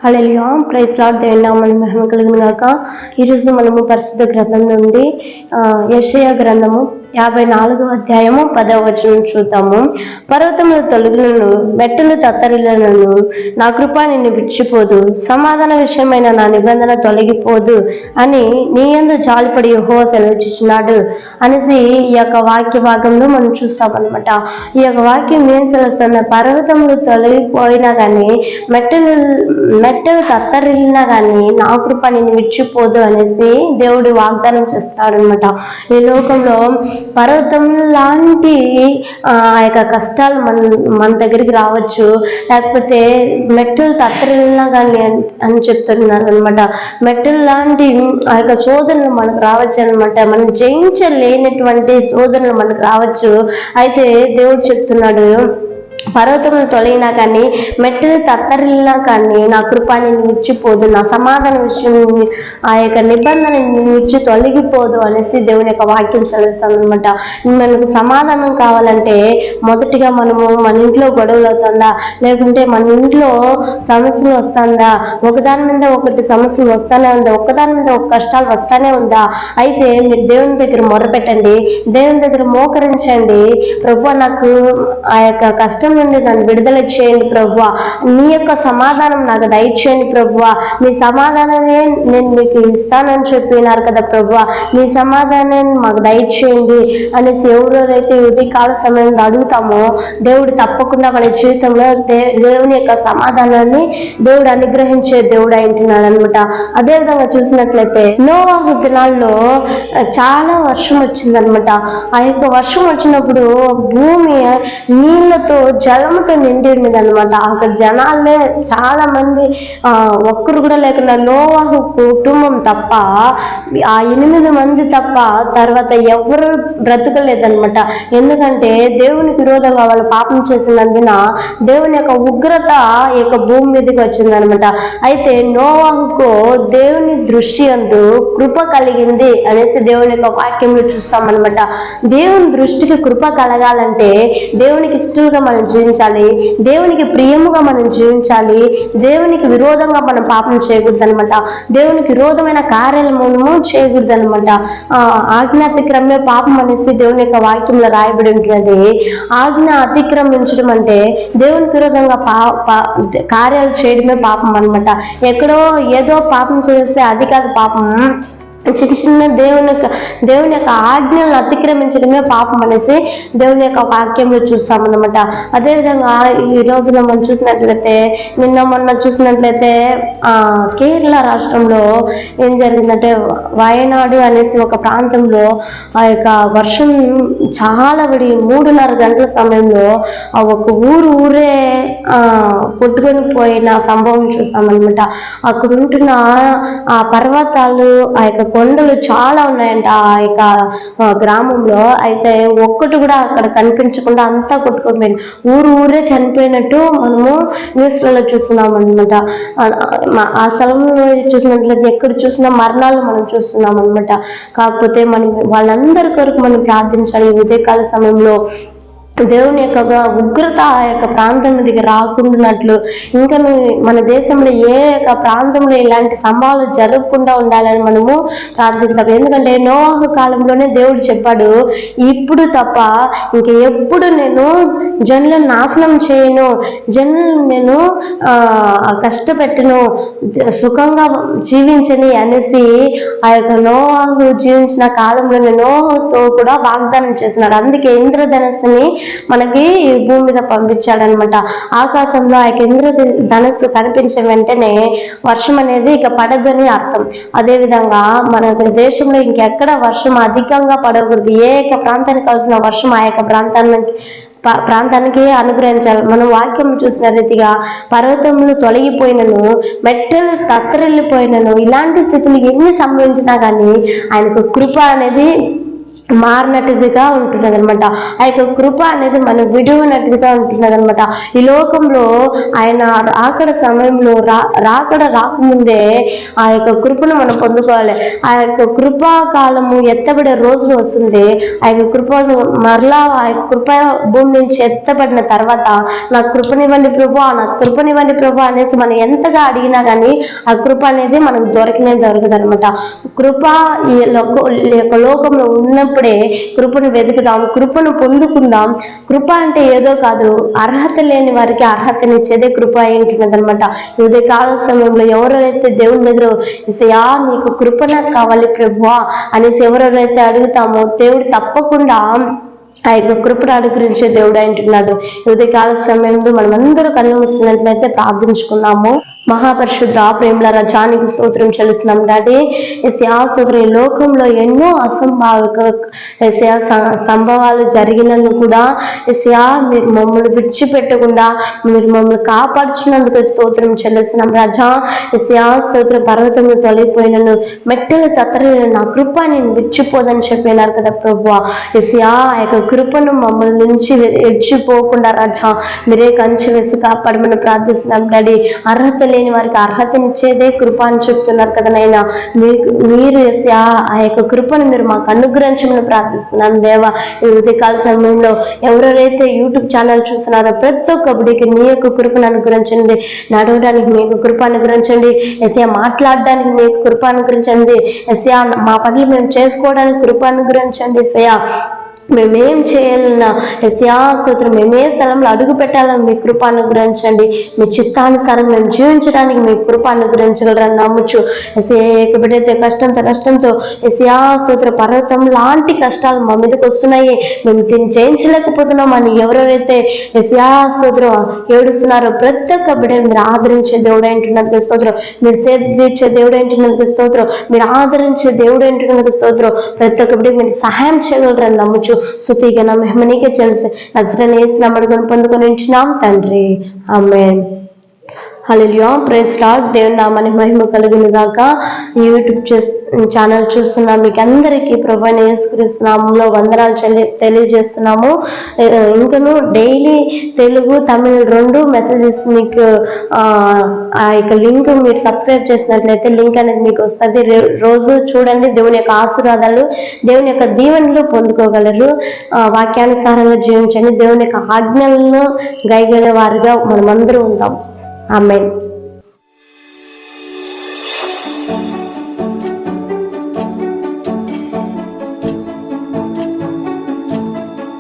హల్లెలూయా, praise Lord. దేవుని నామమునకు మహిమ కలుగును గాక. ఈరోజు మనము పరిశుద్ధ గ్రంథం నుండి యెషయా గ్రంథము 54వ అధ్యాయము 10వ వచనం చూద్దాము. పర్వతములు తొలగులను, మెట్టలు తత్తరిల్లును, నా కృప నిన్ను విడిచిపోదు, సమాధాన విషయమైన నా నిబంధన తొలగిపోదు అని నీ యందు జాలిపడి యెహోవా సెలవిచ్చుచున్నాడు అనేసి ఈ యొక్క వాక్య భాగంలో మనం చూస్తామన్నమాట. ఈ యొక్క వాక్యం ఏం సెలవుస్తున్న, పర్వతములు తొలగిపోయినా కానీ మెట్టలు తత్తరిల్లినా కానీ నా కృప నిన్ను విడిచిపోదు అనేసి దేవుడు వాగ్దానం చేస్తాడు అనమాట. ఈ లోకంలో పర్వతం లాంటి ఆ యొక్క కష్టాలు మన దగ్గరికి రావచ్చు, లేకపోతే మెట్టలు తత్తరిల్లినా కానీ అని చెప్తున్నారు అనమాట. మెట్టలు లాంటి ఆ యొక్క శోధనలు మనకు రావచ్చు అనమాట. మనం జయించలేనటువంటి శోధనలు మనకు రావచ్చు. అయితే దేవుడు చెప్తున్నాడు, పర్వతములు తొలగినా కానీ మెట్టలు తత్తరిల్లినా కానీ నా కృప నిన్ను విడిచిపోదు, నా సమాధాన విషయం ఆ యొక్క నిబంధన విడిచి తొలగిపోదు అనేసి దేవుని యొక్క వాక్యం సెలవుస్తుంది అనమాట. మనకు సమాధానం కావాలంటే మొదటిగా మనము మన ఇంట్లో గొడవలు అవుతుందా, లేకుంటే మన ఇంట్లో సమస్యలు వస్తుందా, ఒకదాని మీద ఒకటి సమస్యలు వస్తూనే ఉందా, ఒక్కదాని మీద ఒక కష్టాలు వస్తూనే ఉందా, అయితే మీరు దేవుని దగ్గర మొరపెట్టండి, దేవుని దగ్గర మోకరించండి. ప్రభువా, నాకు ఆ యొక్క కష్టం నుండి నన్ను విడుదల చేయండి ప్రభువా, నీ యొక్క సమాధానం నాకు దయచేయండి ప్రభువా, నీ సమాధానమే నేను మీకు ఇస్తానని చెప్పినారు కదా ప్రభువా, నీ సమాధానాన్ని మాకు దయచేయండి అనేసి ఎవరెవరైతే ఉదయకాల సమయంలో అడుగుతామో దేవుడు తప్పకుండా మన జీవితంలో దేవుని యొక్క సమాధానాన్ని దేవుడు అనుగ్రహించే దేవుడు అంటున్నాడు అనమాట. అదేవిధంగా చూసినట్లయితే నోవాహు దినాల్లో చాలా వర్షం వచ్చిందనమాట. ఆ యొక్క వర్షం వచ్చినప్పుడు భూమి నీళ్లతో జలముతో నిండి ఉండేది అనమాట. అక్కడ జనాలే చాలా మంది, ఒక్కరు కూడా లేకుండా నోవాహు కుటుంబం తప్ప, ఆ 8 మంది తప్ప తర్వాత ఎవరు బ్రతకలేదనమాట. ఎందుకంటే దేవునికి విరోధంగా వాళ్ళు పాపం చేసినందున దేవుని యొక్క ఉగ్రత ఈ యొక్క భూమి మీదకి వచ్చిందనమాట. అయితే నోవాహుకు దేవుని దృష్టి అందు కృప కలిగింది అనేసి దేవుని యొక్క వాక్యంలో చూస్తామన్నమాట. దేవుని దృష్టికి కృప కలగాలంటే దేవునికి ఇష్టంగా మనం జీవించాలి, దేవునికి ప్రియముగా మనం జీవించాలి, దేవునికి విరోధంగా మనం పాపం చేయకూడదు అనమాట. దేవునికి విరోధమైన కార్యాలు మనము చేయకూడదు అనమాట. ఆజ్ఞ అతిక్రమే పాపం అనేసి దేవుని యొక్క వాక్యంలో రాయబడి ఉంటుంది. ఆజ్ఞ అతిక్రమించడం అంటే దేవునికి విరోధంగా కార్యాలు చేయడమే పాపం అనమాట. ఎక్కడో ఏదో పాపం చేస్తే అది కాదు పాపం. చిన్న చిన్న దేవుని యొక్క ఆజ్ఞలను అతిక్రమించడమే పాపం అనేసి దేవుని యొక్క వాక్యంలో చూస్తామన్నమాట. అదేవిధంగా ఈ రోజున మనం చూసినట్లయితే, మొన్న చూసినట్లయితే కేరళ రాష్ట్రంలో ఏం జరిగిందంటే, వయనాడు అనేసి ఒక ప్రాంతంలో ఆ యొక్క వర్షం చాలా పడి 3:30 గంటల సమయంలో ఆ ఒక ఊరే కొట్టుకొని పోయిన సంభవం చూస్తామన్నమాట. అక్కడ ఉంటున్న ఆ పర్వతాలు, ఆ యొక్క కొండలు చాలా ఉన్నాయంట ఆ యొక్క గ్రామంలో. అయితే ఒక్కటి కూడా అక్కడ కనిపించకుండా అంతా కొట్టుకొని ఊరే చనిపోయినట్టు మనము న్యూస్లలో చూస్తున్నాం అనమాట. ఆ స్థలంలో చూసినట్లయితే ఎక్కడ చూసినా మరణాలు మనం చూస్తున్నాం అనమాట. కాకపోతే మనం వాళ్ళందరి కొరకు మనం ప్రార్థించాలి. ఉదయకాల సమయంలో దేవుని యొక్క ఉగ్రత ఆ యొక్క ప్రాంతం మీదకి రాకుండానట్లు, ఇంకా మన దేశంలో ఏ యొక్క ప్రాంతంలో ఇలాంటి సంభవాలు జరగకుండా ఉండాలని మనము ప్రార్థిస్తాం. ఎందుకంటే నోవాహు కాలంలోనే దేవుడు చెప్పాడు, ఇప్పుడు తప్ప ఇంక ఎప్పుడు నేను జనులను నాశనం చేయను, జనులను నేను కష్టపెట్టను, సుఖంగా జీవించని అనేసి ఆ యొక్క నోవాహు జీవించిన కాలంలోనే నోవాహుతో కూడా వాగ్దానం చేస్తున్నాడు. అందుకే ఇంద్రధనస్సుని మనకి ఈ భూమి మీద పంపించాడనమాట. ఆకాశంలో ఆ ఇంద్రధనస్సు కనిపించిన వెంటనే వర్షం అనేది ఇక పడదని అర్థం. అదేవిధంగా మన దేశంలో ఇంకెక్కడ వర్షం అధికంగా పడకూడదు. ఏ యొక్క ప్రాంతానికి కావాల్సిన వర్షం ఆ యొక్క ప్రాంతానికి అనుగ్రహించాలి. మనం వాక్యం చూసిన రీతిగా పర్వతములు తొలగిపోయినను, మెట్టలు తత్తరిల్లిపోయినను, ఇలాంటి స్థితులు ఎన్ని సంభవించినా కానీ ఆయనకు కృప అనేది మారినట్టుగా ఉంటున్నది అనమాట. ఆ యొక్క కృప అనేది మనం విడువనట్టుగా ఉంటున్నది అనమాట. ఈ లోకంలో ఆయన రాకడ సమయంలో రాకడ రాకముందే ఆ యొక్క కృపను మనం పొందుకోవాలి. ఆ యొక్క కృపా కాలము ఎత్తబడే రోజులు వస్తుంది. ఆ యొక్క కృపను మరలా ఆ యొక్క కృప భూమి నుంచి ఎత్తబడిన తర్వాత నాకు కృపనివ్వండి ప్రభు, నాకు కృపనివ్వండి ప్రభు అనేసి మనం ఎంతగా అడిగినా కానీ ఆ కృప అనేది మనకు దొరకదు అనమాట. కృప ఈ యొక్క లోకంలో ఉన్నప్పుడే కృపను వెతుకుదాం, కృపను పొందుకుందాం. కృప అంటే ఏదో కాదు, అర్హత లేని వారికి అర్హతనిచ్చేదే కృప ఏంటున్నది అనమాట. ఉదయ కాల సమయంలో ఎవరైతే దేవుని దగ్గర యా నీకు కృప నాకు కావాలి ప్రభువా అనేసి ఎవరెవరైతే అడుగుతామో దేవుడు తప్పకుండా ఆ యొక్క కృపను అనుగ్రహించే దేవుడు అంటున్నాడు. ఉదయ కాల సమయంలో మనం అందరూ కళ్ళు మూసినట్లయితే ప్రార్థించుకున్నాము. మహాపరిశుద్ధ ప్రేమల రజానికి స్తోత్రం చెల్లిస్తున్నాం డాడీ. ఎస్యా స్తోత్రం. ఈ లోకంలో ఎన్నో అసంభావిక ఎస్యా సంభవాలు జరిగినను కూడా ఎస్యా మీరు మమ్మల్ని విడిచిపెట్టకుండా మీరు మమ్మల్ని కాపాడుచున్నందుకు స్తోత్రం చెల్లిస్తున్నాం రాజా. ఎస్యా స్తోత్రం. పర్వతంలో తొలగిపోయినను మెట్టలు తత్తరిన నా కృప నేను విడిచిపోదని చెప్పినారు కదా ప్రభువా. ఎస్యా ఆ యొక్క కృపను మమ్మల్ని నుంచి విడిచిపోకుండా రాజా మీరే కంచి వేసి కాపాడమని ప్రార్థిస్తున్నాం డాడీ. అర్హత లేని వారికి అర్హతనిచ్చేదే కృప అని చెప్తున్నారు కదా నైనా. మీరు ఆ యొక్క కృపను మీరు మాకు అనుగ్రహించమని ప్రార్థిస్తున్నాను దేవా. ఈ ఉదయకాల సమయంలో ఎవరెవరైతే యూట్యూబ్ ఛానల్ చూస్తున్నారో ప్రతి ఒక్క బిడ్డకి నీ యొక్క కృపను అనుగ్రహించండి. నడవడానికి మీ యొక్క కృప అనుగ్రహించండి. ఎస్యా మాట్లాడడానికి మీ యొక్క కృప అనుగ్రహించండి. ఎస్యా మా పనులు మేము చేసుకోవడానికి కృప అనుగ్రహించండి. ఎస్యా మేమేం చేయాలన్నా ఎస్యా స్తోత్రం మేమే స్థలంలో అడుగు పెట్టాలని మీ కృప అనుగ్రహించండి. మీ చిత్తానుసారం మేము జీవించడానికి మీ కృప అనుగ్రహించగలరని నమ్ముచు ఎక్కడైతే కష్టంతో ఎస్యా స్తోత్ర పర్వతం లాంటి కష్టాలు మా మీదకి వస్తున్నాయి, మేము దీన్ని జయించలేకపోతున్నాం అని ఎవరెవరైతే ఎస్యా స్తోత్రం ఏడుస్తున్నారో ప్రతి ఒక్క బిడ్డను మీరు ఆదరించే దేవుడు అంటున్నందుకు స్తోత్రం. మీరు సేద తీర్చే దేవుడు అంటున్నందుకు స్తోత్రం. మీరు ఆదరించే దేవుడు అంటున్నందుకు స్తోత్రం. ప్రతి ఒక్క బిడ్డకు మీరు సహాయం చేయగలరని నమ్ముచు స్తుతిగా నా మహిమనీకే చెల్లిస్తే నజరేయుడైన యేసు నామమున పొందుకొని ఉంటున్నాం తండ్రి. ఆమేన్. హల్లెలూయా. Praise Lord. దేవుని నామానికి మహిమ కలుగును గాక. యూట్యూబ్ ఛానల్ చూస్తున్న మీకు అందరికీ ప్రభువైన యేసుక్రీస్తు నామములో వందనాలు తెలియజేస్తున్నాము. ఇంకను డైలీ తెలుగు తమిళ్ 2 మెసేజెస్ మీకు ఆ యొక్క లింక్ మీరు సబ్స్క్రైబ్ చేసినట్లయితే లింక్ అనేది మీకు వస్తుంది. రోజు చూడండి. దేవుని యొక్క ఆశీర్వాదాలు, దేవుని యొక్క దీవెనలు పొందుకోగలరు. వాక్యానుసారంగా జీవించండి. దేవుని యొక్క ఆజ్ఞలను గైగొనే వారిగా మనమందరూ ఉంటాం. ఆమేన్.